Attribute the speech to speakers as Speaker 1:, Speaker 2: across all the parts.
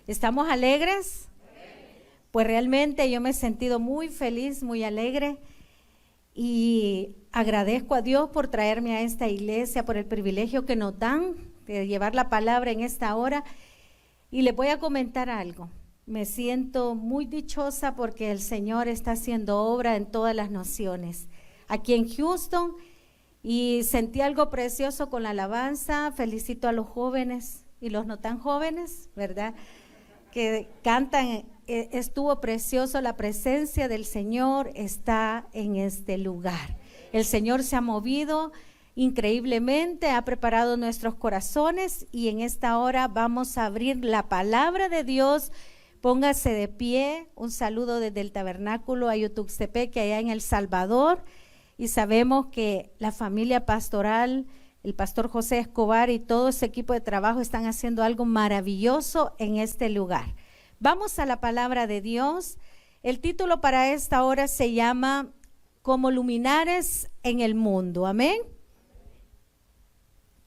Speaker 1: ¿Estamos alegres? Pues realmente yo me he sentido muy feliz, muy alegre y agradezco a Dios por traerme a esta iglesia, por el privilegio que nos dan de llevar la palabra en esta hora. Y les voy a comentar algo. Me siento muy dichosa porque el Señor está haciendo obra en todas las naciones. Aquí en Houston, y sentí algo precioso con la alabanza. Felicito a los jóvenes y los no tan jóvenes, ¿verdad?, que cantan. Estuvo precioso, la presencia del Señor está en este lugar. El Señor se ha movido increíblemente, ha preparado nuestros corazones y en esta hora vamos a abrir la palabra de Dios. Póngase de pie. Un saludo desde el tabernáculo Ayutuxtepec, allá en El Salvador, y sabemos que la familia pastoral, el pastor José Escobar y todo ese equipo de trabajo están haciendo algo maravilloso en este lugar. Vamos a la palabra de Dios. El título para esta hora se llama Como luminares en el mundo. Amén.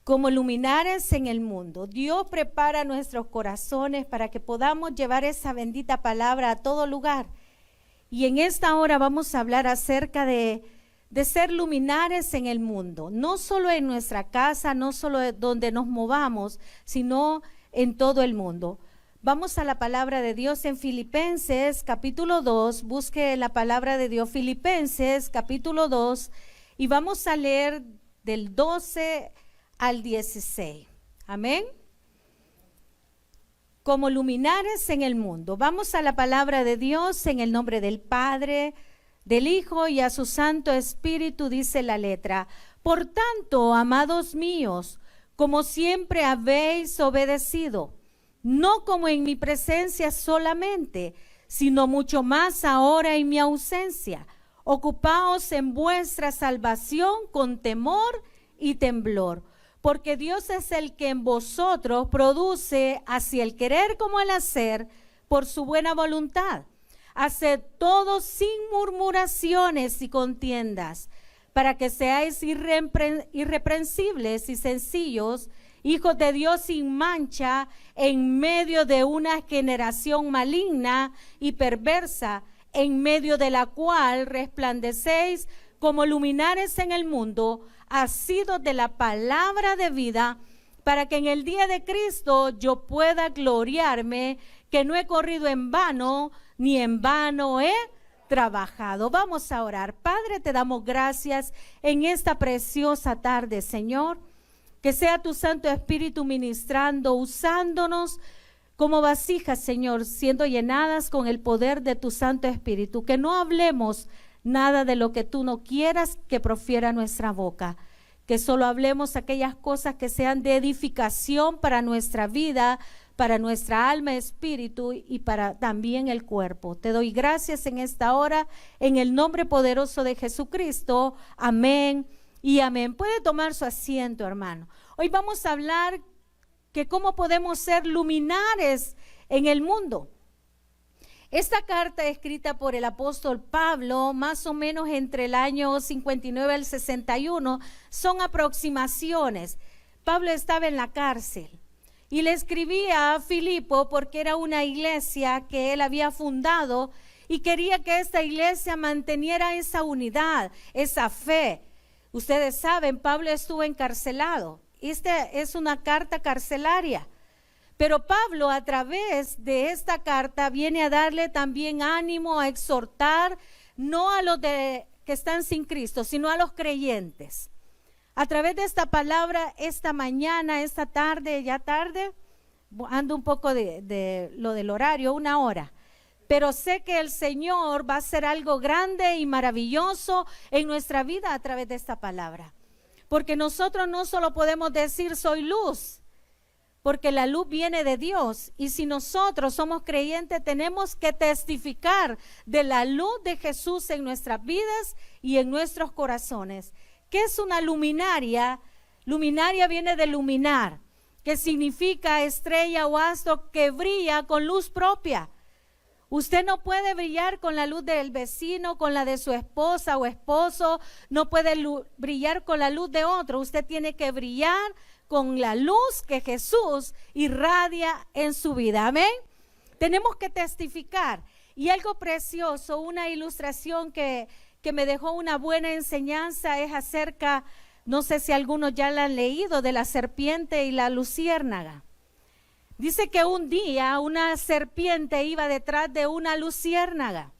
Speaker 1: Como luminares en el mundo. Dios prepara nuestros corazones para que podamos llevar esa bendita palabra a todo lugar. Y en esta hora vamos a hablar acerca de ser luminares en el mundo. No solo en nuestra casa, no solo donde nos movamos, sino en todo el mundo. Vamos a la palabra de Dios en Filipenses capítulo 2, busque la palabra de Dios, Filipenses capítulo 2, y vamos a leer del 12 al 16. Amén. Como luminares en el mundo. Vamos a la palabra de Dios en el nombre del Padre, del Hijo y a su Santo Espíritu, dice la letra. Por tanto, amados míos, como siempre habéis obedecido, no como en mi presencia solamente, sino mucho más ahora en mi ausencia. Ocupaos en vuestra salvación con temor y temblor, porque Dios es el que en vosotros produce así el querer como el hacer por su buena voluntad. Haced todo sin murmuraciones y contiendas, para que seáis irreprensibles y sencillos, hijos de Dios sin mancha, en medio de una generación maligna y perversa, en medio de la cual resplandecéis como luminares en el mundo, asidos de la palabra de vida, para que en el día de Cristo yo pueda gloriarme, que no he corrido en vano, ni en vano he trabajado. Vamos a orar. Padre, te damos gracias en esta preciosa tarde, Señor. Que sea tu Santo Espíritu ministrando, usándonos como vasijas, Señor, siendo llenadas con el poder de tu Santo Espíritu. Que no hablemos nada de lo que tú no quieras que profiera nuestra boca. Que solo hablemos aquellas cosas que sean de edificación para nuestra vida, para nuestra alma, espíritu y para también el cuerpo. Te doy gracias en esta hora, en el nombre poderoso de Jesucristo. Amén y amén. Puede tomar su asiento, hermano. Hoy vamos a hablar que cómo podemos ser luminares en el mundo. Esta carta escrita por el apóstol Pablo, más o menos entre el año 59 al 61, son aproximaciones. Pablo estaba en la cárcel y le escribía a Filipo porque era una iglesia que él había fundado y quería que esta iglesia manteniera esa unidad, esa fe. Ustedes saben, Pablo estuvo encarcelado. Esta es una carta carcelaria. Pero Pablo, a través de esta carta, viene a darle también ánimo, a exhortar, no a los que están sin Cristo, sino a los creyentes. A través de esta palabra, esta mañana, esta tarde, ya tarde, ando un poco de lo del horario, 1 hora. Pero sé que el Señor va a hacer algo grande y maravilloso en nuestra vida a través de esta palabra. Porque nosotros no solo podemos decir soy luz, porque la luz viene de Dios. Y si nosotros somos creyentes, tenemos que testificar de la luz de Jesús en nuestras vidas y en nuestros corazones. ¿Qué es una luminaria? Luminaria viene de luminar, que significa estrella o astro que brilla con luz propia. Usted no puede brillar con la luz del vecino, con la de su esposa o esposo, no puede brillar con la luz de otro. Usted tiene que brillar con la luz que Jesús irradia en su vida. Amén. Tenemos que testificar. Y algo precioso, una ilustración que me dejó una buena enseñanza es acerca, no sé si algunos ya la han leído, de la serpiente y la luciérnaga. Dice que un día una serpiente iba detrás de una luciérnaga.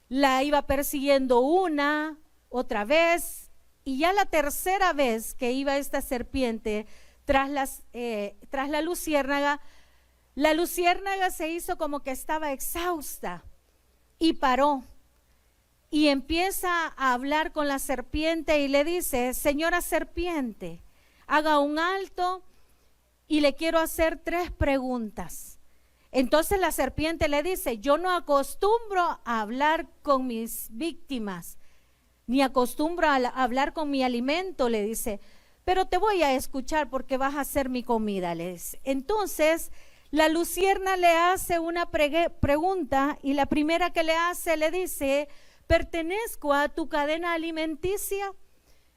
Speaker 1: La iba persiguiendo una, otra vez, y ya la tercera vez que iba esta serpiente tras la luciérnaga se hizo como que estaba exhausta y paró. Y empieza a hablar con la serpiente y le dice: señora serpiente, haga un alto y le quiero hacer 3 preguntas. Entonces la serpiente le dice: yo no acostumbro a hablar con mis víctimas, ni acostumbro a hablar con mi alimento, le dice, pero te voy a escuchar porque vas a ser mi comida, le dice. Entonces la lucierna le hace una pregunta, y la primera que le hace le dice: ¿pertenezco a tu cadena alimenticia?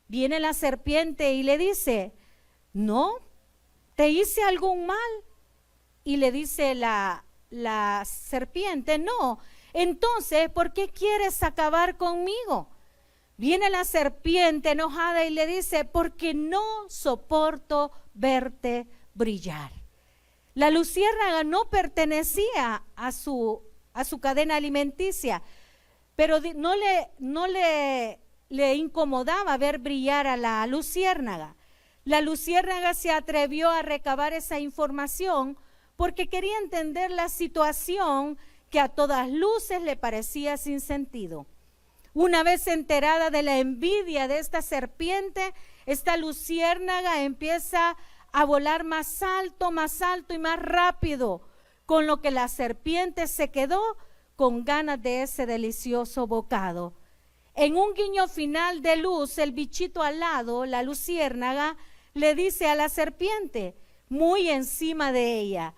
Speaker 1: Viene la serpiente y le dice: no, ¿te hice algún mal? Y le dice la serpiente: no. Entonces, ¿por qué quieres acabar conmigo? Viene la serpiente enojada y le dice: porque no soporto verte brillar. La luciérnaga no pertenecía a su cadena alimenticia, pero no le incomodaba ver brillar a la luciérnaga. La luciérnaga se atrevió a recabar esa información porque quería entender la situación que a todas luces le parecía sin sentido. Una vez enterada de la envidia de esta serpiente, esta luciérnaga empieza a volar más alto y más rápido, con lo que la serpiente se quedó con ganas de ese delicioso bocado. En un guiño final de luz, el bichito al lado, la luciérnaga, le dice a la serpiente, muy encima de ella: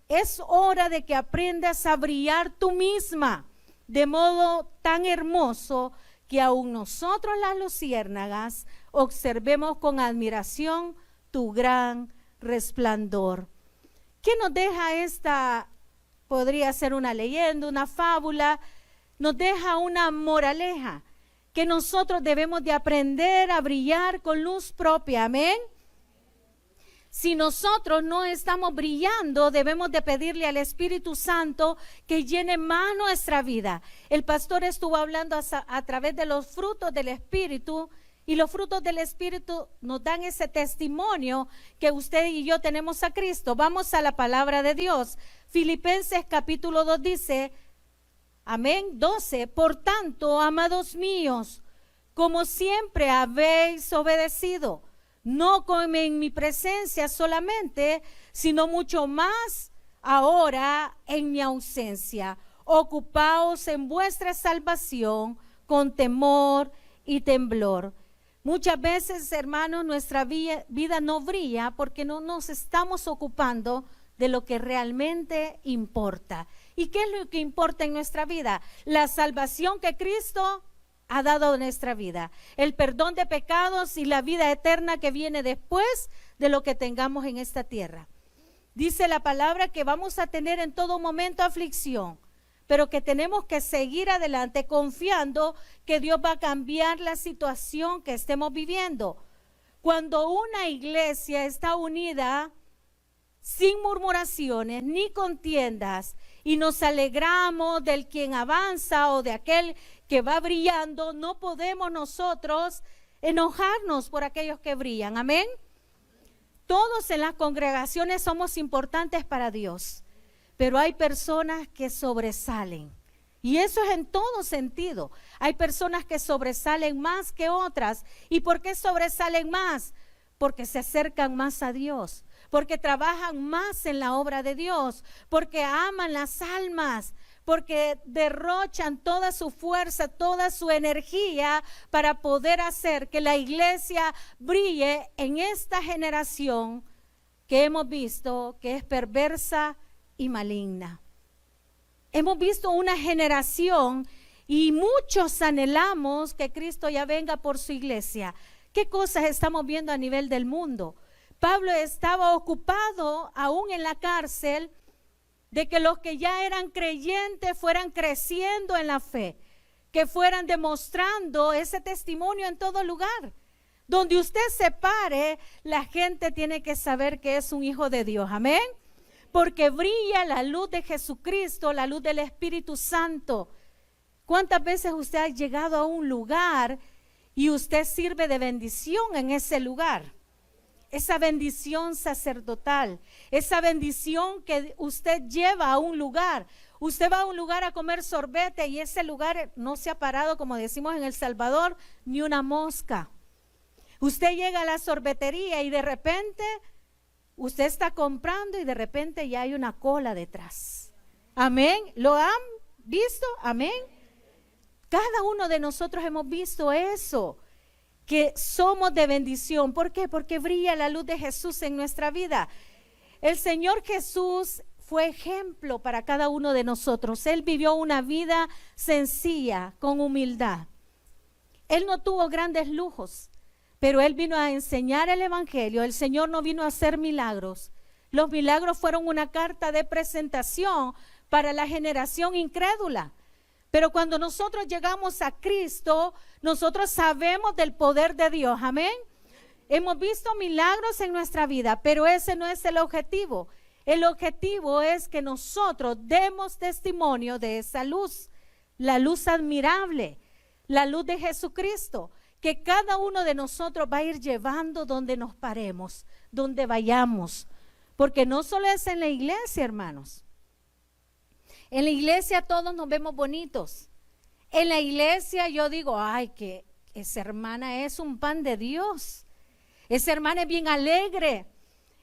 Speaker 1: es hora de que aprendas a brillar tú misma, de modo tan hermoso que aún nosotros las luciérnagas observemos con admiración tu gran resplandor. ¿Qué nos deja esta? Podría ser una leyenda, una fábula. Nos deja una moraleja, que nosotros debemos de aprender a brillar con luz propia. Amén. Si nosotros no estamos brillando, debemos de pedirle al Espíritu Santo que llene más nuestra vida. El pastor estuvo hablando a través de los frutos del Espíritu, y los frutos del Espíritu nos dan ese testimonio que usted y yo tenemos a Cristo. Vamos a la palabra de Dios. Filipenses capítulo 2 dice, amén, 12, por tanto, amados míos, como siempre habéis obedecido, no como en mi presencia solamente, sino mucho más ahora en mi ausencia. Ocupaos en vuestra salvación con temor y temblor. Muchas veces, hermanos, nuestra vida no brilla porque no nos estamos ocupando de lo que realmente importa. ¿Y qué es lo que importa en nuestra vida? La salvación que Cristo ha dado en nuestra vida, el perdón de pecados y la vida eterna que viene después de lo que tengamos en esta tierra. Dice la palabra que vamos a tener en todo momento aflicción, pero que tenemos que seguir adelante confiando que Dios va a cambiar la situación que estemos viviendo. Cuando una iglesia está unida, sin murmuraciones ni contiendas, y nos alegramos del quien avanza o de aquel que va brillando, no podemos nosotros enojarnos por aquellos que brillan. Amén. Todos en las congregaciones somos importantes para Dios, pero hay personas que sobresalen, y eso es en todo sentido. Hay personas que sobresalen más que otras. ¿Y por qué sobresalen más? Porque se acercan más a Dios, porque trabajan más en la obra de Dios, porque aman las almas, porque derrochan toda su fuerza, toda su energía para poder hacer que la iglesia brille en esta generación que hemos visto que es perversa y maligna. Hemos visto una generación y muchos anhelamos que Cristo ya venga por su iglesia. ¿Qué cosas estamos viendo a nivel del mundo? Pablo estaba ocupado aún en la cárcel de que los que ya eran creyentes fueran creciendo en la fe, que fueran demostrando ese testimonio en todo lugar. Donde usted se pare, la gente tiene que saber que es un hijo de Dios. Amén. Porque brilla la luz de Jesucristo, la luz del Espíritu Santo. ¿Cuántas veces usted ha llegado a un lugar y usted sirve de bendición en ese lugar? Esa bendición sacerdotal, esa bendición que usted lleva a un lugar. Usted va a un lugar a comer sorbete y ese lugar no se ha parado, como decimos en El Salvador, ni una mosca. Usted llega a la sorbetería y de repente usted está comprando y de repente ya hay una cola detrás. Amén. ¿Lo han visto? Amén. Cada uno de nosotros hemos visto eso, que somos de bendición. ¿Por qué? Porque brilla la luz de Jesús en nuestra vida. El Señor Jesús fue ejemplo para cada uno de nosotros. Él vivió una vida sencilla, con humildad. Él no tuvo grandes lujos, pero Él vino a enseñar el Evangelio. El Señor no vino a hacer milagros. Los milagros fueron una carta de presentación para la generación incrédula. Pero cuando nosotros llegamos a Cristo, nosotros sabemos del poder de Dios. Amén. Hemos visto milagros en nuestra vida, pero ese no es el objetivo. El objetivo es que nosotros demos testimonio de esa luz, la luz admirable, la luz de Jesucristo, que cada uno de nosotros va a ir llevando donde nos paremos, donde vayamos. Porque no solo es en la iglesia, hermanos. En la iglesia todos nos vemos bonitos. En la iglesia yo digo, ay, que esa hermana es un pan de Dios. Esa hermana es bien alegre.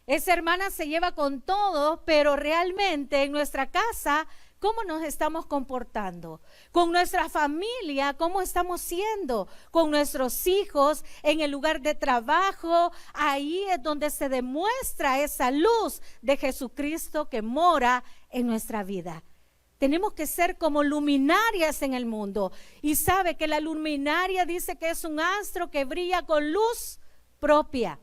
Speaker 1: Esa hermana se lleva con todo, pero realmente en nuestra casa, ¿cómo nos estamos comportando? Con nuestra familia, ¿cómo estamos siendo? Con nuestros hijos, en el lugar de trabajo, ahí es donde se demuestra esa luz de Jesucristo que mora en nuestra vida. Tenemos que ser como luminarias en el mundo. Y sabe que la luminaria dice que es un astro que brilla con luz propia.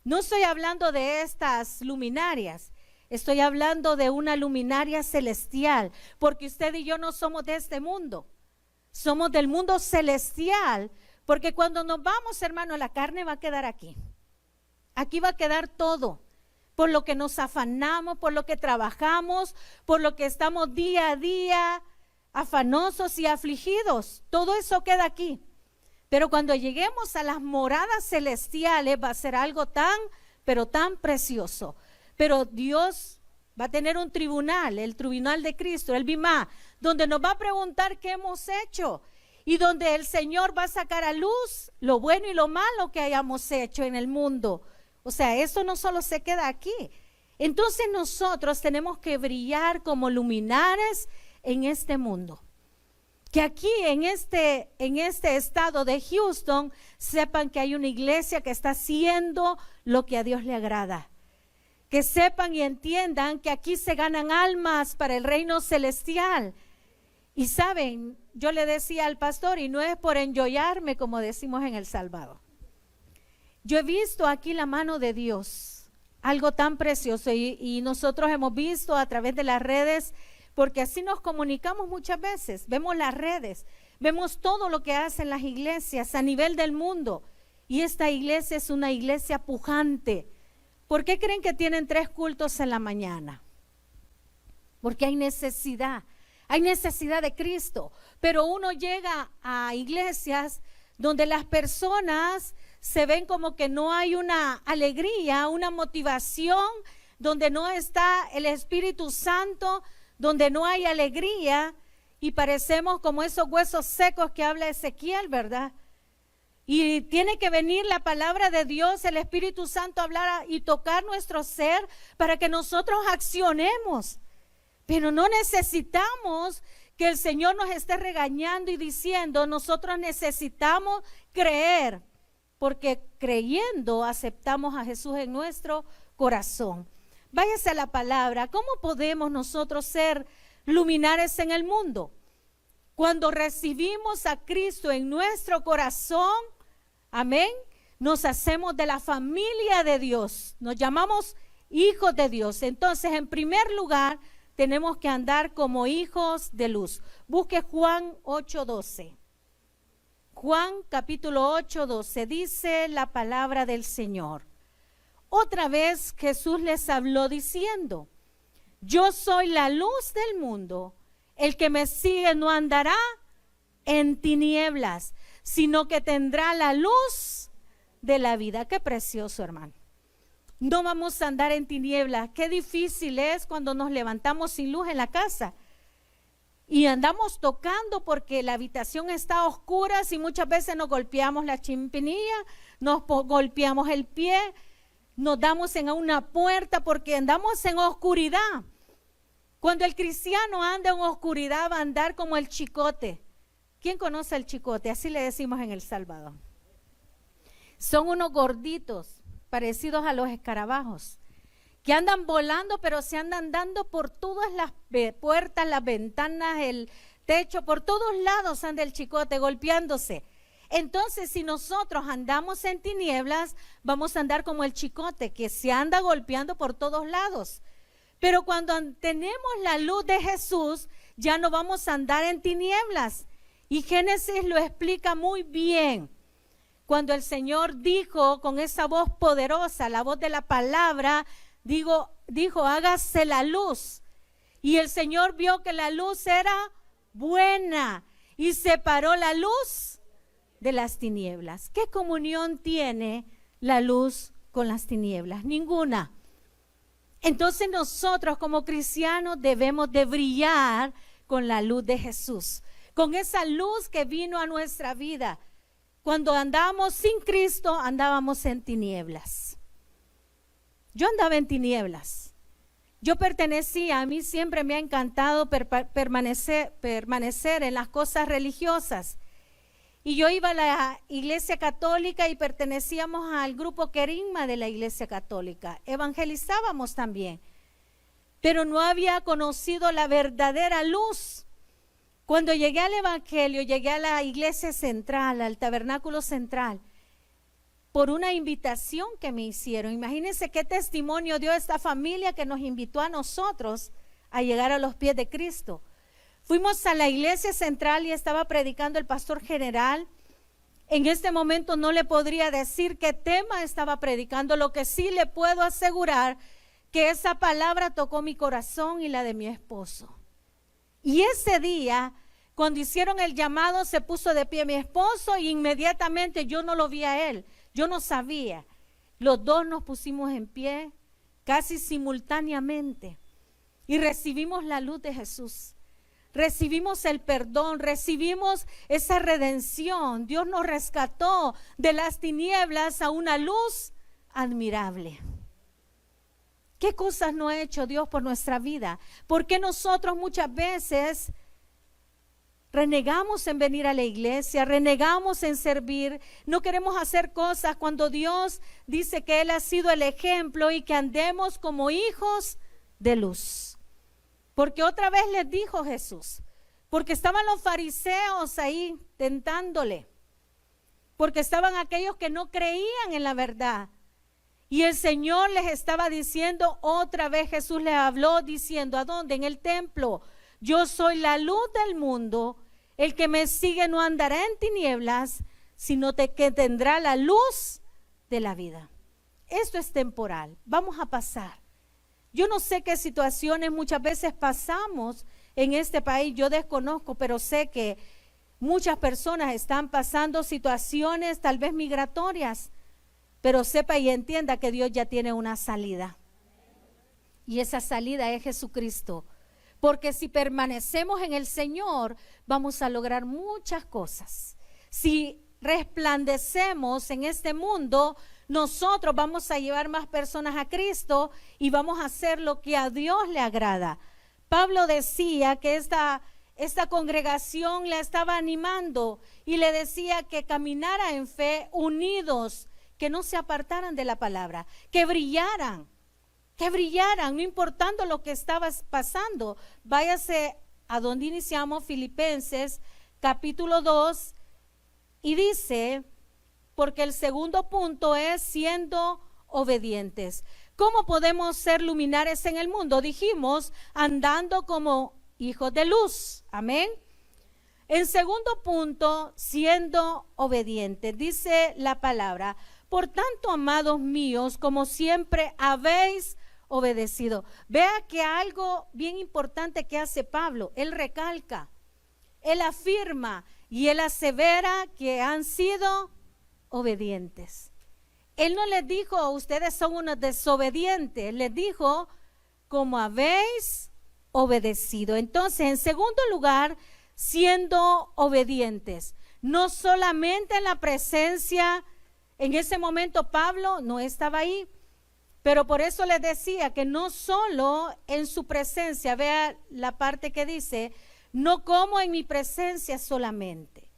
Speaker 1: No estoy hablando de estas luminarias, estoy hablando de una luminaria celestial, porque usted y yo no somos de este mundo, somos del mundo celestial, porque cuando nos vamos, hermano, la carne va a quedar aquí. Aquí va a quedar todo, por lo que nos afanamos, por lo que trabajamos, por lo que estamos día a día afanosos y afligidos, todo eso queda aquí. Pero cuando lleguemos a las moradas celestiales va a ser algo tan, pero tan precioso. Pero Dios va a tener un tribunal, el tribunal de Cristo, el Bimá, donde nos va a preguntar qué hemos hecho y donde el Señor va a sacar a luz lo bueno y lo malo que hayamos hecho en el mundo. O sea, eso no solo se queda aquí. Entonces nosotros tenemos que brillar como luminares en este mundo. Que aquí en este estado de Houston sepan que hay una iglesia que está haciendo lo que a Dios le agrada. Que sepan y entiendan que aquí se ganan almas para el reino celestial. Y saben, yo le decía al pastor, y no es por enjoyarme como decimos en El Salvador. Yo he visto aquí la mano de Dios, algo tan precioso, y nosotros hemos visto a través de las redes, porque así nos comunicamos muchas veces, vemos las redes, vemos todo lo que hacen las iglesias a nivel del mundo, y esta iglesia es una iglesia pujante. ¿Por qué creen que tienen 3 cultos en la mañana? Porque hay necesidad de Cristo, pero uno llega a iglesias donde las personas se ven como que no hay una alegría, una motivación, donde no está el Espíritu Santo, donde no hay alegría, y parecemos como esos huesos secos que habla Ezequiel, ¿verdad? Y tiene que venir la palabra de Dios, el Espíritu Santo, a hablar y tocar nuestro ser para que nosotros accionemos. Pero no necesitamos que el Señor nos esté regañando y diciendo, nosotros necesitamos creer, porque creyendo aceptamos a Jesús en nuestro corazón. Váyase a la palabra. ¿Cómo podemos nosotros ser luminares en el mundo? Cuando recibimos a Cristo en nuestro corazón, amén, nos hacemos de la familia de Dios, nos llamamos hijos de Dios. Entonces, en primer lugar, tenemos que andar como hijos de luz. Busque Juan 8:12. Juan capítulo 8:12 dice la palabra del Señor. Otra vez Jesús les habló diciendo: yo soy la luz del mundo. El que me sigue no andará en tinieblas, sino que tendrá la luz de la vida. Qué precioso, hermano. No vamos a andar en tinieblas. Qué difícil es cuando nos levantamos sin luz en la casa y andamos tocando porque la habitación está oscura, y muchas veces nos golpeamos la chimpinilla, nos golpeamos el pie, nos damos en una puerta porque andamos en oscuridad. Cuando el cristiano anda en oscuridad, va a andar como el chicote. ¿Quién conoce el chicote? Así le decimos en El Salvador. Son unos gorditos parecidos a los escarabajos que andan volando, pero se andan dando por todas las puertas, las ventanas, el techo, por todos lados anda el chicote golpeándose. Entonces, si nosotros andamos en tinieblas, vamos a andar como el chicote que se anda golpeando por todos lados. Pero cuando tenemos la luz de Jesús, ya no vamos a andar en tinieblas. Y Génesis lo explica muy bien. Cuando el Señor dijo con esa voz poderosa, la voz de la palabra, dijo, hágase la luz. Y el Señor vio que la luz era buena y separó la luz de las tinieblas. ¿Qué comunión tiene la luz con las tinieblas? Ninguna. Entonces nosotros como cristianos debemos de brillar con la luz de Jesús, con esa luz que vino a nuestra vida. Cuando andábamos sin Cristo, andábamos en tinieblas. Yo andaba en tinieblas. Yo pertenecía, a mí siempre me ha encantado permanecer en las cosas religiosas. Y yo iba a la iglesia católica y pertenecíamos al grupo Querigma de la iglesia católica. Evangelizábamos también, pero no había conocido la verdadera luz. Cuando llegué al evangelio, llegué a la iglesia central, al tabernáculo central, por una invitación que me hicieron. Imagínense qué testimonio dio esta familia que nos invitó a nosotros a llegar a los pies de Cristo. Fuimos a la iglesia central y estaba predicando el pastor general. En este momento no le podría decir qué tema estaba predicando. Lo que sí le puedo asegurar que esa palabra tocó mi corazón y la de mi esposo. Y ese día, cuando hicieron el llamado, se puso de pie mi esposo y inmediatamente yo no lo vi a él. Yo no sabía. Los dos nos pusimos en pie casi simultáneamente y recibimos la luz de Jesús. Recibimos el perdón, recibimos esa redención. Dios nos rescató de las tinieblas a una luz admirable. ¿Qué cosas no ha hecho Dios por nuestra vida? ¿Por qué nosotros muchas veces renegamos en venir a la iglesia, renegamos en servir, no queremos hacer cosas cuando Dios dice que Él ha sido el ejemplo y que andemos como hijos de luz? Porque otra vez les dijo Jesús, porque estaban los fariseos ahí tentándole, porque estaban aquellos que no creían en la verdad. Y el Señor les estaba diciendo, otra vez Jesús les habló diciendo, ¿a dónde? En el templo. Yo soy la luz del mundo, el que me sigue no andará en tinieblas, sino que tendrá la luz de la vida. Esto es temporal, vamos a pasar. Yo no sé qué situaciones muchas veces pasamos en este país, yo desconozco, pero sé que muchas personas están pasando situaciones tal vez migratorias, pero sepa y entienda que Dios ya tiene una salida. Y esa salida es Jesucristo. Porque si permanecemos en el Señor, vamos a lograr muchas cosas. Si resplandecemos en este mundo, nosotros vamos a llevar más personas a Cristo y vamos a hacer lo que a Dios le agrada. Pablo decía que esta congregación la estaba animando y le decía que caminara en fe unidos, que no se apartaran de la palabra, que brillaran, no importando lo que estaba pasando. Váyase a donde iniciamos, Filipenses capítulo 2, y dice, porque el segundo punto es siendo obedientes. ¿Cómo podemos ser luminares en el mundo? Dijimos, andando como hijos de luz. Amén. En segundo punto, siendo obedientes. Dice la palabra, por tanto, amados míos, como siempre habéis obedecido. Vea que algo bien importante que hace Pablo, él recalca, él afirma y él asevera que han sido obedientes. Él no les dijo, ustedes son unos desobedientes, les dijo, como habéis obedecido. Entonces, en segundo lugar, siendo obedientes, no solamente en la presencia, en ese momento Pablo no estaba ahí, pero por eso les decía que no solo en su presencia, vea la parte que dice, no como en mi presencia solamente,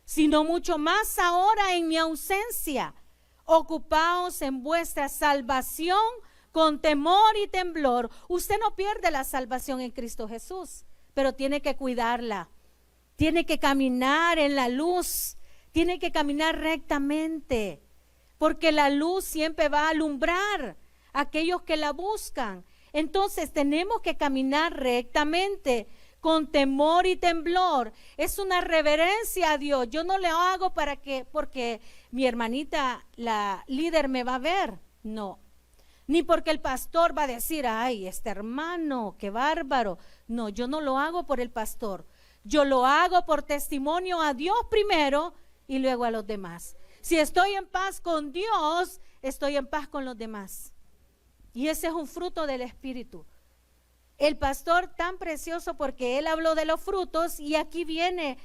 Speaker 1: sino mucho más ahora en mi ausencia. Ocupaos en vuestra salvación con temor y temblor. Usted no pierde la salvación en Cristo Jesús, pero tiene que cuidarla. Tiene que caminar en la luz, tiene que caminar rectamente, porque la luz siempre va a alumbrar a aquellos que la buscan. Entonces tenemos que caminar rectamente, con temor y temblor. Es una reverencia a Dios. Yo no lo hago porque mi hermanita, la líder, me va a ver. No. Ni porque el pastor va a decir, ay, este hermano, qué bárbaro. No, yo no lo hago por el pastor. Yo lo hago por testimonio a Dios primero y luego a los demás. Si estoy en paz con Dios, estoy en paz con los demás. Y ese es un fruto del Espíritu. El pastor tan precioso porque él habló de los frutos y aquí viene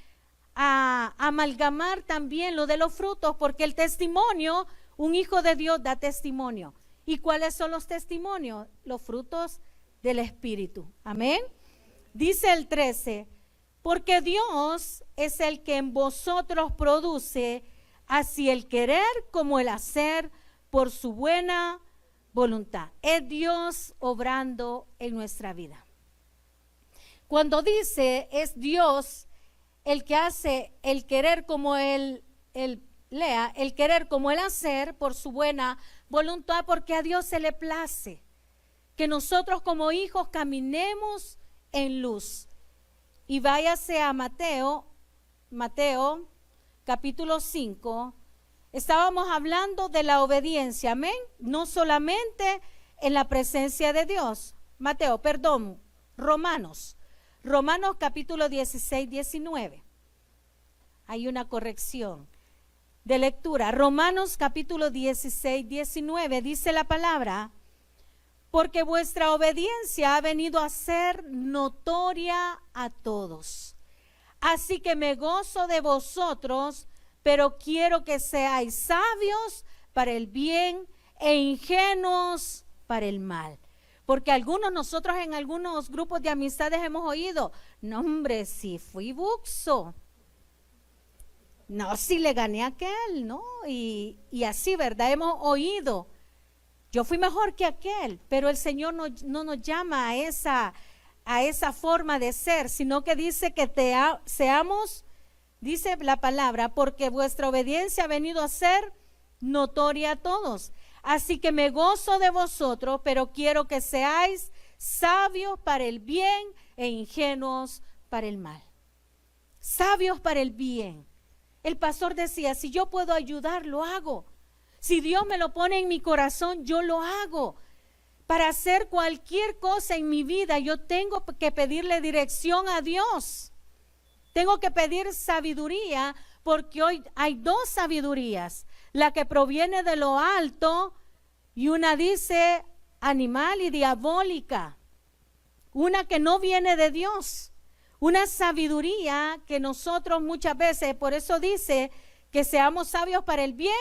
Speaker 1: a amalgamar también lo de los frutos, porque el testimonio, un hijo de Dios da testimonio. ¿Y cuáles son los testimonios? Los frutos del Espíritu. Amén. Dice el 13, porque Dios es el que en vosotros produce así el querer como el hacer por su buena voluntad. Es Dios obrando en nuestra vida. Cuando dice es Dios el que hace el querer como el querer como el hacer por su buena voluntad, porque a Dios se le place que nosotros como hijos caminemos en luz. Y váyase a Mateo capítulo 5. Estábamos hablando de la obediencia, amén, no solamente en la presencia de Dios. Romanos capítulo 16, 19. Hay una corrección de lectura. Romanos capítulo 16, 19 dice la palabra, porque vuestra obediencia ha venido a ser notoria a todos. Así que me gozo de vosotros, pero quiero que seáis sabios para el bien e ingenuos para el mal. Porque nosotros en algunos grupos de amistades hemos oído, no hombre, si fui buxo, no, si le gané a aquel, ¿no? Y así, ¿verdad? Hemos oído, yo fui mejor que aquel, pero el Señor no nos llama a esa forma de ser, sino que dice que seamos, dice la palabra, porque vuestra obediencia ha venido a ser notoria a todos. Así que me gozo de vosotros, pero quiero que seáis sabios para el bien e ingenuos para el mal. Sabios para el bien. El pastor decía, si yo puedo ayudar, lo hago. Si Dios me lo pone en mi corazón, yo lo hago. Para hacer cualquier cosa en mi vida, yo tengo que pedirle dirección a Dios. Tengo que pedir sabiduría, porque hoy hay dos sabidurías. La que proviene de lo alto y una dice animal y diabólica. Una que no viene de Dios. Una sabiduría que nosotros muchas veces, por eso dice que seamos sabios para el bien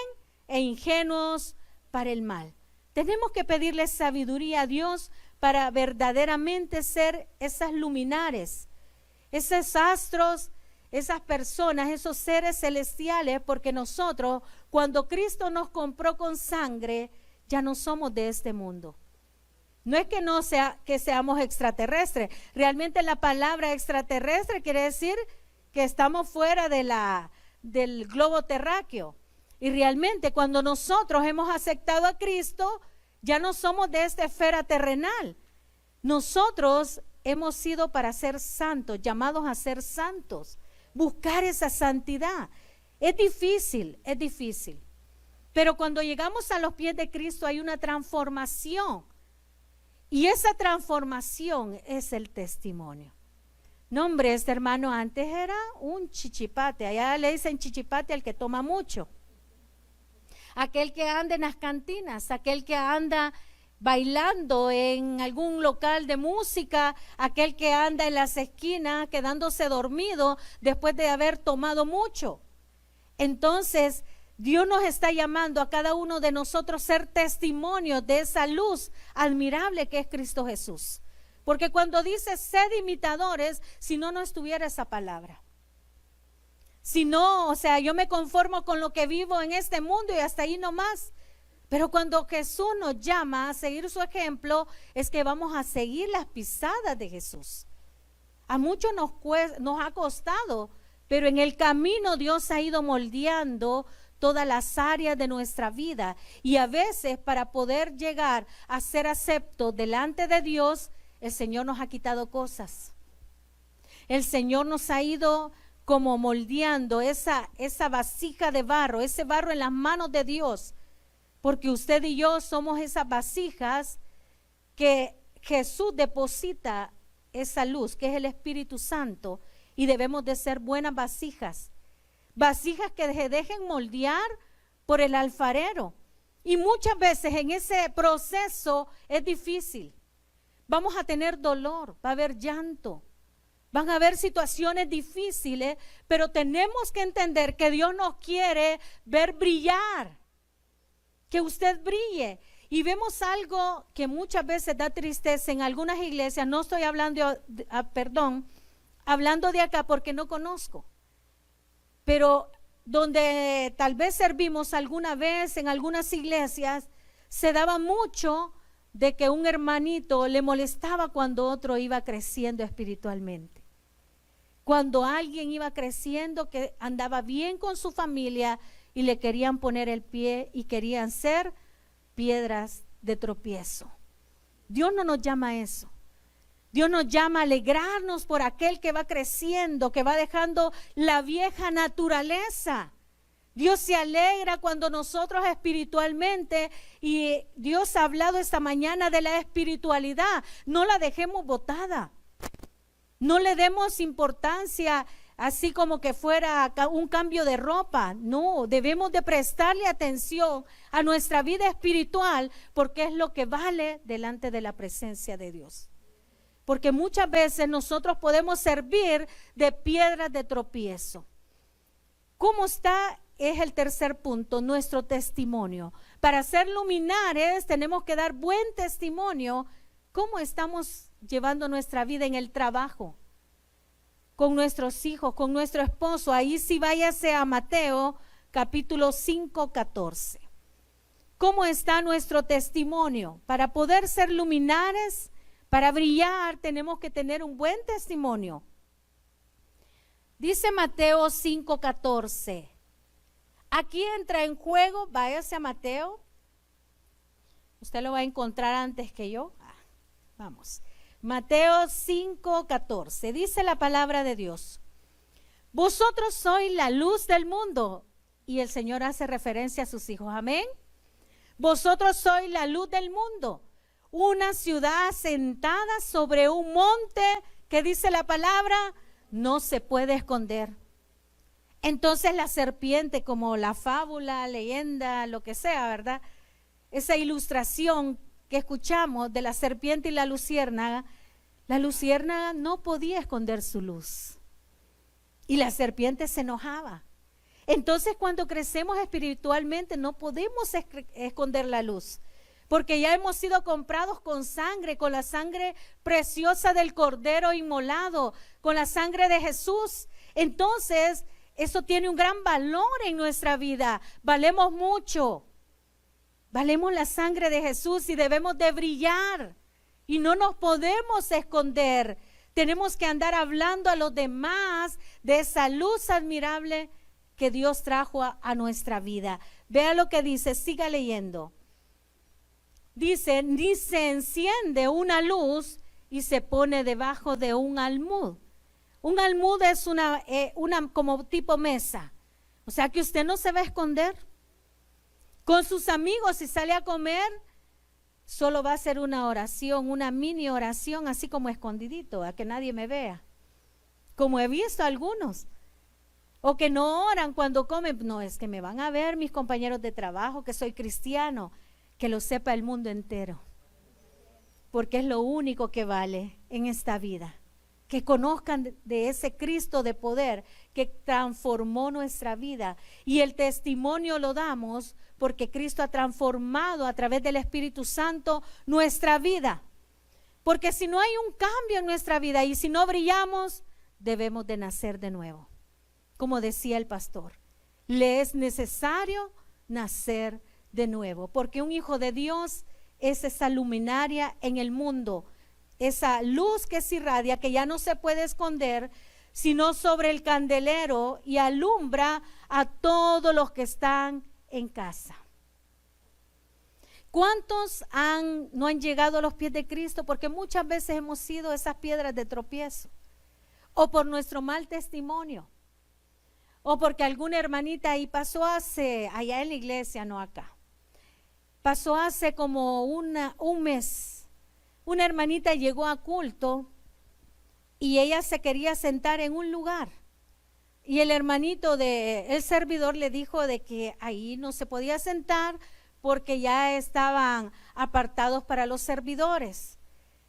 Speaker 1: e ingenuos para el mal. Tenemos que pedirle sabiduría a Dios para verdaderamente ser esas luminares, esos astros, esas personas, esos seres celestiales, porque nosotros, cuando Cristo nos compró con sangre, ya no somos de este mundo. No es que seamos extraterrestres. Realmente la palabra extraterrestre quiere decir que estamos fuera del globo terráqueo. Y realmente cuando nosotros hemos aceptado a Cristo, ya no somos de esta esfera terrenal. Nosotros hemos sido para ser santos, llamados a ser santos, buscar esa santidad. Es difícil. Pero cuando llegamos a los pies de Cristo hay una transformación. Y esa transformación es el testimonio. No, hombre, este hermano antes era un chichipate. Allá le dicen chichipate al que toma mucho. Aquel que anda en las cantinas, aquel que anda bailando en algún local de música, aquel que anda en las esquinas quedándose dormido después de haber tomado mucho. Entonces, Dios nos está llamando a cada uno de nosotros ser testimonios de esa luz admirable que es Cristo Jesús. Porque cuando dice sed imitadores, si no estuviera esa palabra. Si no, o sea, yo me conformo con lo que vivo en este mundo y hasta ahí nomás. Pero cuando Jesús nos llama a seguir su ejemplo, es que vamos a seguir las pisadas de Jesús. A muchos nos ha costado, pero en el camino Dios ha ido moldeando todas las áreas de nuestra vida. Y a veces para poder llegar a ser aceptos delante de Dios, el Señor nos ha quitado cosas. El Señor nos ha ido como moldeando esa vasija de barro, ese barro en las manos de Dios. Porque usted y yo somos esas vasijas que Jesús deposita esa luz, que es el Espíritu Santo, y debemos de ser buenas vasijas. Vasijas que se dejen moldear por el alfarero. Y muchas veces en ese proceso es difícil. Vamos a tener dolor, va a haber llanto, van a haber situaciones difíciles, pero tenemos que entender que Dios nos quiere ver brillar, que usted brille. Y vemos algo que muchas veces da tristeza en algunas iglesias. No estoy hablando, hablando de acá porque no conozco, pero donde tal vez servimos alguna vez en algunas iglesias, se daba mucho de que un hermanito le molestaba cuando otro iba creciendo espiritualmente. Cuando alguien iba creciendo, que andaba bien con su familia y le querían poner el pie y querían ser piedras de tropiezo. Dios no nos llama a eso. Dios nos llama a alegrarnos por aquel que va creciendo, que va dejando la vieja naturaleza. Dios se alegra cuando nosotros espiritualmente, y Dios ha hablado esta mañana de la espiritualidad, no la dejemos botada. No le demos importancia así como que fuera un cambio de ropa. No, debemos de prestarle atención a nuestra vida espiritual, porque es lo que vale delante de la presencia de Dios. Porque muchas veces nosotros podemos servir de piedras de tropiezo. ¿Cómo está? Es el tercer punto, nuestro testimonio. Para ser luminares tenemos que dar buen testimonio. ¿Cómo estamos llevando nuestra vida en el trabajo? Con nuestros hijos, con nuestro esposo. Ahí sí váyase a Mateo capítulo 5, 14. ¿Cómo está nuestro testimonio? Para poder ser luminares, para brillar, tenemos que tener un buen testimonio. Dice Mateo 5, 14. Aquí entra en juego, váyase a Mateo. Usted lo va a encontrar antes que yo. Vamos. Mateo 5, 14. Dice la palabra de Dios. Vosotros sois la luz del mundo. Y el Señor hace referencia a sus hijos. Amén. Vosotros sois la luz del mundo. Una ciudad asentada sobre un monte, que dice la palabra, no se puede esconder. Entonces la serpiente, como la fábula, leyenda, lo que sea, ¿verdad? Esa ilustración que escuchamos de la serpiente y la luciérnaga no podía esconder su luz. Y la serpiente se enojaba. Entonces cuando crecemos espiritualmente no podemos esconder la luz. Porque ya hemos sido comprados con sangre, con la sangre preciosa del Cordero inmolado, con la sangre de Jesús. Entonces, eso tiene un gran valor en nuestra vida. Valemos mucho. Valemos la sangre de Jesús y debemos de brillar. Y no nos podemos esconder. Tenemos que andar hablando a los demás de esa luz admirable que Dios trajo a nuestra vida. Vea lo que dice, siga leyendo. Dice, ni se enciende una luz y se pone debajo de un almud. Un almud es una como tipo mesa. O sea que usted no se va a esconder. Con sus amigos, si sale a comer, solo va a hacer una oración, una mini oración, así como escondidito, a que nadie me vea. Como he visto algunos. O que no oran cuando comen. No, es que me van a ver mis compañeros de trabajo, que soy cristiano. Que lo sepa el mundo entero. Porque es lo único que vale en esta vida. Que conozcan de ese Cristo de poder que transformó nuestra vida. Y el testimonio lo damos porque Cristo ha transformado a través del Espíritu Santo nuestra vida. Porque si no hay un cambio en nuestra vida y si no brillamos, debemos de nacer de nuevo. Como decía el pastor, le es necesario nacer de nuevo. Porque un hijo de Dios es esa luminaria en el mundo. Esa luz que se irradia, que ya no se puede esconder, sino sobre el candelero y alumbra a todos los que están en casa. ¿Cuántos no han llegado a los pies de Cristo? Porque muchas veces hemos sido esas piedras de tropiezo, o por nuestro mal testimonio, o porque alguna hermanita ahí pasó allá en la iglesia, no acá, pasó hace como un mes. Una hermanita llegó a culto y ella se quería sentar en un lugar. Y el hermanito el servidor le dijo de que ahí no se podía sentar porque ya estaban apartados para los servidores.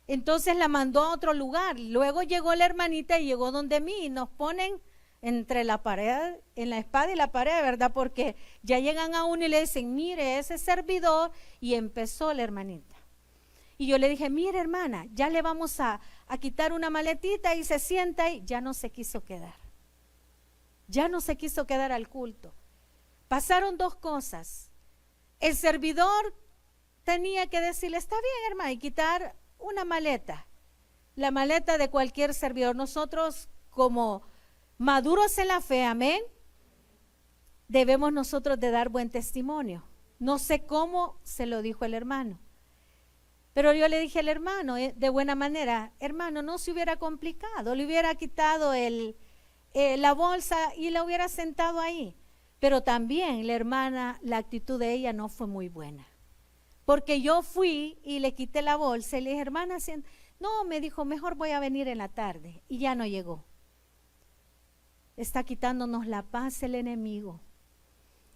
Speaker 1: Entonces la mandó a otro lugar. Luego llegó la hermanita y llegó donde mí y nos ponen entre la pared, en la espada y la pared, ¿verdad? Porque ya llegan a uno y le dicen, mire, ese servidor, y empezó la hermanita. Y yo le dije, mire hermana, ya le vamos a quitar una maletita, y se sienta y ya no se quiso quedar. Ya no se quiso quedar al culto. Pasaron dos cosas. El servidor tenía que decirle, está bien hermana, y quitar una maleta. La maleta de cualquier servidor. Nosotros como maduros en la fe, amén, debemos nosotros de dar buen testimonio. No sé cómo se lo dijo el hermano. Pero yo le dije al hermano, de buena manera, hermano, no se hubiera complicado, le hubiera quitado la bolsa y la hubiera sentado ahí. Pero también la hermana, la actitud de ella no fue muy buena. Porque yo fui y le quité la bolsa y le dije, hermana, no, me dijo, mejor voy a venir en la tarde. Y ya no llegó. Está quitándonos la paz el enemigo.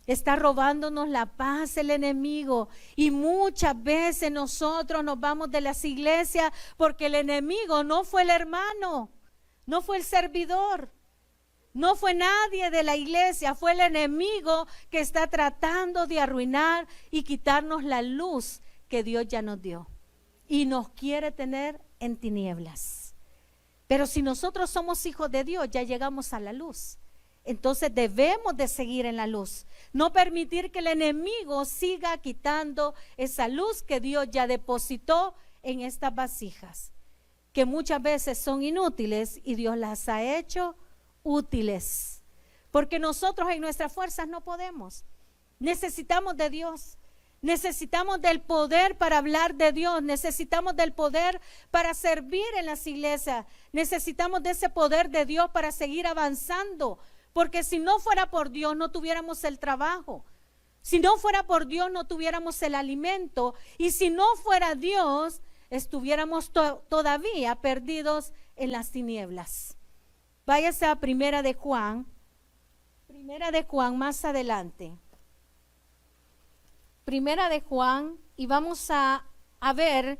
Speaker 1: Está robándonos la paz el enemigo. Y muchas veces nosotros nos vamos de las iglesias porque el enemigo no fue el hermano, no fue el servidor, no fue nadie de la iglesia, fue el enemigo que está tratando de arruinar y quitarnos la luz que Dios ya nos dio. Y nos quiere tener en tinieblas. Pero si nosotros somos hijos de Dios, ya llegamos a la luz. Entonces debemos de seguir en la luz, no permitir que el enemigo siga quitando esa luz que Dios ya depositó en estas vasijas, que muchas veces son inútiles y Dios las ha hecho útiles, porque nosotros en nuestras fuerzas no podemos. Necesitamos de Dios, necesitamos del poder para hablar de Dios, necesitamos del poder para servir en las iglesias, necesitamos de ese poder de Dios para seguir avanzando. Porque si no fuera por Dios no tuviéramos el trabajo, si no fuera por Dios no tuviéramos el alimento, y si no fuera Dios estuviéramos todavía perdidos en las tinieblas. Váyase a Primera de Juan más adelante. Primera de Juan, y vamos a ver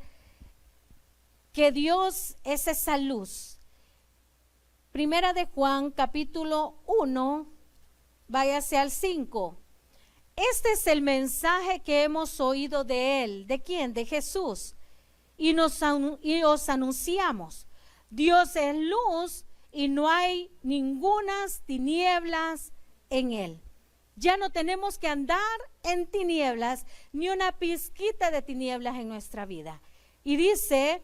Speaker 1: que Dios es esa luz. Primera de Juan, capítulo 1, váyase al 5. Este es el mensaje que hemos oído de él. ¿De quién? De Jesús. Y os anunciamos. Dios es luz y no hay ningunas tinieblas en él. Ya no tenemos que andar en tinieblas, ni una pizquita de tinieblas en nuestra vida. Y dice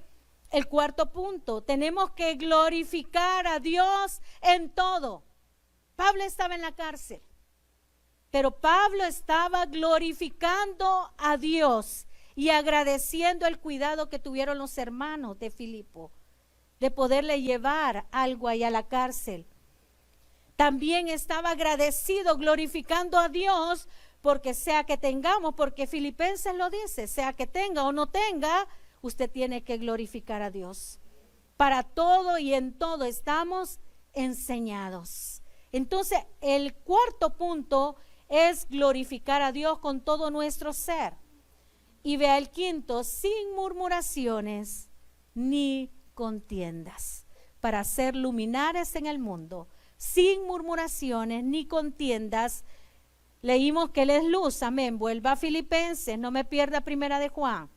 Speaker 1: el cuarto punto, tenemos que glorificar a Dios en todo. Pablo estaba en la cárcel, Pero Pablo estaba glorificando a Dios y agradeciendo el cuidado que tuvieron los hermanos de Filipo, de poderle llevar algo ahí a la cárcel. También estaba agradecido, glorificando a Dios, porque sea que tengamos, porque Filipenses lo dice, sea que tenga o no tenga, usted tiene que glorificar a Dios. Para todo y en todo estamos enseñados. Entonces, el cuarto punto es glorificar a Dios con todo nuestro ser. Y vea el quinto, sin murmuraciones ni contiendas, para ser luminares en el mundo, sin murmuraciones ni contiendas. Leímos que Él es luz, amén. Vuelva a Filipenses, no me pierda Primera de Juan.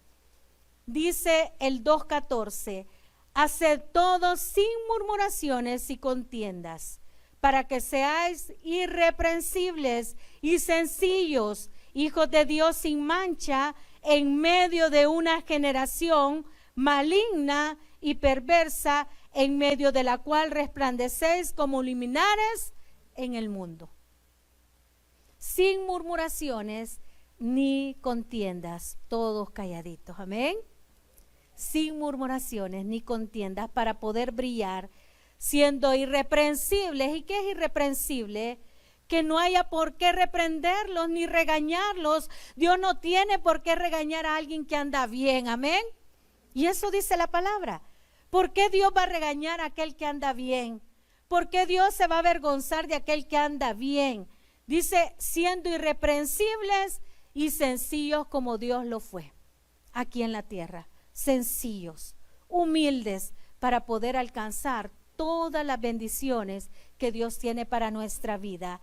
Speaker 1: Dice el 2:14, haced todo sin murmuraciones y contiendas, para que seáis irreprensibles y sencillos, hijos de Dios sin mancha, en medio de una generación maligna y perversa, en medio de la cual resplandecéis como luminares en el mundo. Sin murmuraciones ni contiendas, todos calladitos, amén. Sin murmuraciones ni contiendas, para poder brillar, siendo irreprensibles. ¿Y qué es irreprensible? Que no haya por qué reprenderlos ni regañarlos. Dios no tiene por qué regañar a alguien que anda bien, amén. Y eso dice la palabra. ¿Por qué Dios va a regañar a aquel que anda bien? ¿Por qué Dios se va a avergonzar de aquel que anda bien? Dice, siendo irreprensibles y sencillos como Dios lo fue aquí en la tierra. Sencillos, humildes, para poder alcanzar todas las bendiciones que Dios tiene para nuestra vida.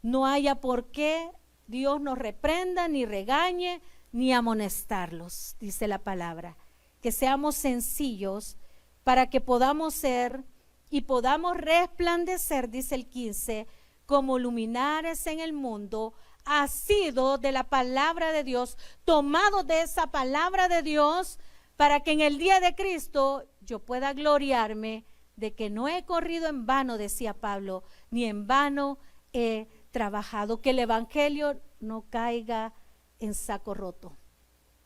Speaker 1: No haya por qué Dios nos reprenda, ni regañe, ni amonestarlos, dice la palabra. Que seamos sencillos para que podamos ser y podamos resplandecer, dice el 15, como luminares en el mundo, asido de la palabra de Dios, tomado de esa palabra de Dios, para que en el día de Cristo yo pueda gloriarme de que no he corrido en vano, decía Pablo, ni en vano he trabajado, que el evangelio no caiga en saco roto.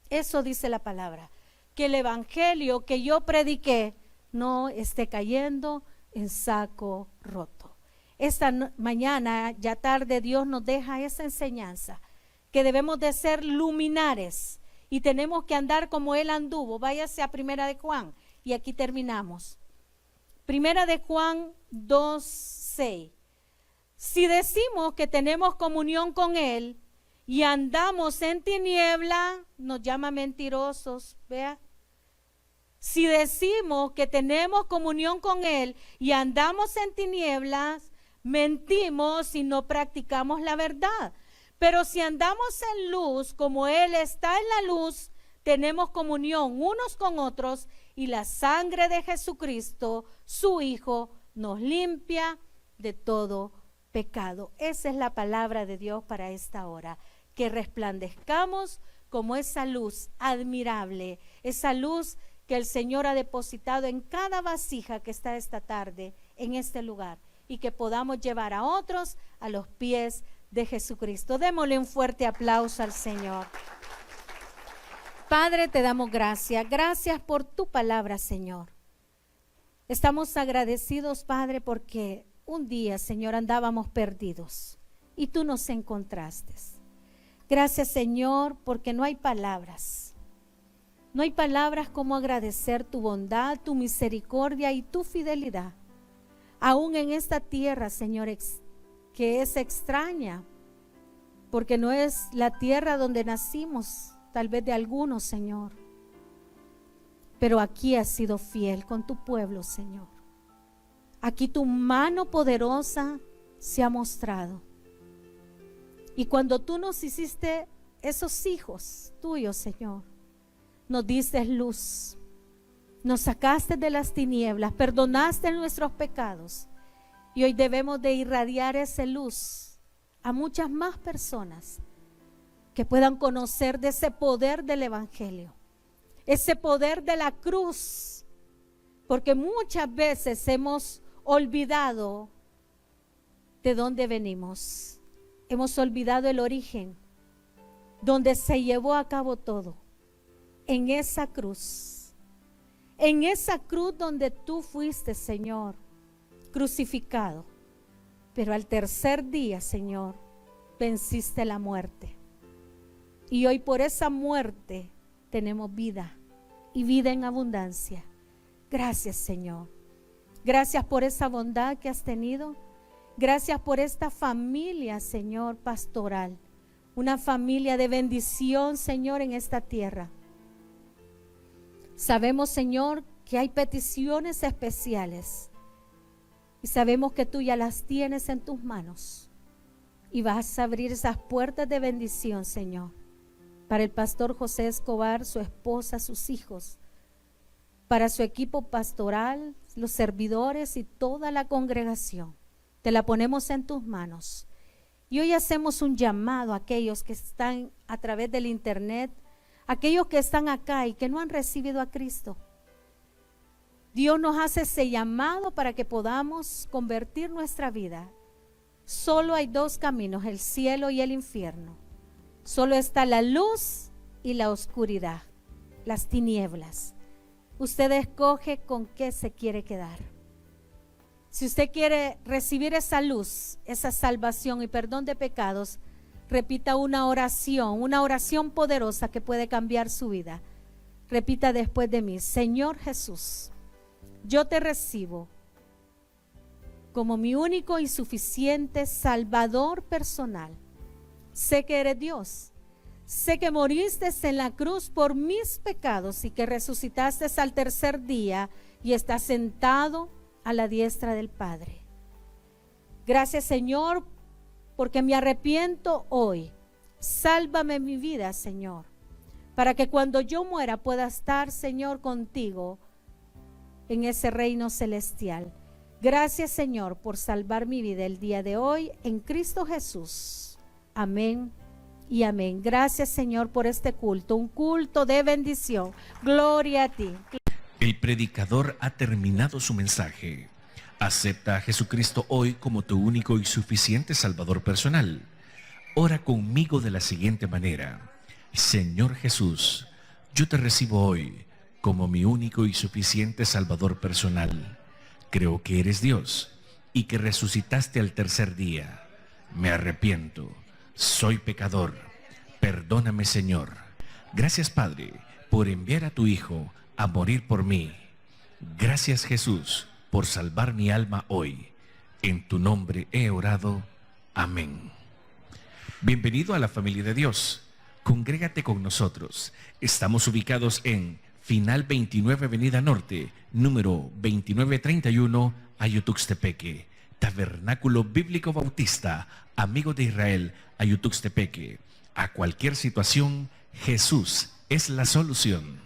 Speaker 1: Eso dice la palabra, que el evangelio que yo prediqué no esté cayendo en saco roto. Esta mañana, ya tarde, Dios nos deja esa enseñanza, que debemos de ser luminares y tenemos que andar como Él anduvo. Váyase a Primera de Juan y aquí terminamos. Primera de Juan 2:6. Si decimos que tenemos comunión con Él y andamos en tiniebla, nos llama mentirosos, vea. Si decimos que tenemos comunión con Él y andamos en tinieblas, mentimos y no practicamos la verdad. Pero si andamos en luz, como Él está en la luz, tenemos comunión unos con otros, y la sangre de Jesucristo, su Hijo, nos limpia de todo pecado. Esa es la palabra de Dios para esta hora, que resplandezcamos como esa luz admirable, esa luz que el Señor ha depositado en cada vasija que está esta tarde en este lugar, y que podamos llevar a otros a los pies de Jesucristo. Démosle un fuerte aplauso al Señor. Padre, te damos gracias. Gracias por tu palabra, Señor. Estamos agradecidos, Padre, porque un día, Señor, andábamos perdidos y tú nos encontraste. Gracias, Señor, porque no hay palabras. No hay palabras como agradecer tu bondad, tu misericordia y tu fidelidad. Aún en esta tierra, Señor, que es extraña, porque no es la tierra donde nacimos, tal vez de algunos, Señor. Pero aquí has sido fiel con tu pueblo, Señor. Aquí tu mano poderosa se ha mostrado. Y cuando tú nos hiciste esos hijos tuyos, Señor, nos diste luz, nos sacaste de las tinieblas, perdonaste nuestros pecados, y hoy debemos de irradiar esa luz a muchas más personas que puedan conocer de ese poder del evangelio, ese poder de la cruz, porque muchas veces hemos olvidado de dónde venimos. Hemos olvidado el origen, donde se llevó a cabo todo, en esa cruz. En esa cruz donde tú fuiste, Señor, crucificado. Pero al tercer día, Señor, venciste la muerte. Y hoy por esa muerte tenemos vida y vida en abundancia. Gracias, Señor. Gracias por esa bondad que has tenido. Gracias por esta familia, Señor, pastoral. Una familia de bendición, Señor, en esta tierra. Sabemos, Señor, que hay peticiones especiales. Y sabemos que tú ya las tienes en tus manos. Y vas a abrir esas puertas de bendición, Señor, para el pastor José Escobar, su esposa, sus hijos, para su equipo pastoral, los servidores y toda la congregación. Te la ponemos en tus manos. Y hoy hacemos un llamado a aquellos que están a través del internet, aquellos que están acá y que no han recibido a Cristo. Dios nos hace ese llamado para que podamos convertir nuestra vida. Solo hay dos caminos, el cielo y el infierno. Solo está la luz y la oscuridad, las tinieblas. Usted escoge con qué se quiere quedar. Si usted quiere recibir esa luz, esa salvación y perdón de pecados, repita una oración poderosa que puede cambiar su vida. Repita después de mí: Señor Jesús, yo te recibo como mi único y suficiente Salvador personal. Sé que eres Dios. Sé que moriste en la cruz por mis pecados y que resucitaste al tercer día y estás sentado a la diestra del Padre. Gracias, Señor, porque me arrepiento hoy. Sálvame mi vida, Señor, para que cuando yo muera pueda estar, Señor, contigo en ese reino celestial. Gracias, Señor, por salvar mi vida el día de hoy en Cristo Jesús. Amén y amén. Gracias, Señor, por este culto, un culto de bendición. Gloria a ti.
Speaker 2: El predicador ha terminado su mensaje. Acepta a Jesucristo hoy como tu único y suficiente Salvador personal. Ora conmigo de la siguiente manera: Señor Jesús, yo te recibo hoy como mi único y suficiente Salvador personal. Creo que eres Dios y que resucitaste al tercer día. Me arrepiento. Soy pecador. Perdóname, Señor. Gracias, Padre, por enviar a tu Hijo a morir por mí. Gracias, Jesús, por salvar mi alma hoy. En tu nombre he orado. Amén. Bienvenido a la familia de Dios. Congrégate con nosotros. Estamos ubicados en Final 29 Avenida Norte, número 2931, Ayutuxtepeque. Tabernáculo Bíblico Bautista, Amigo de Israel, Ayutuxtepeque. A cualquier situación, Jesús es la solución.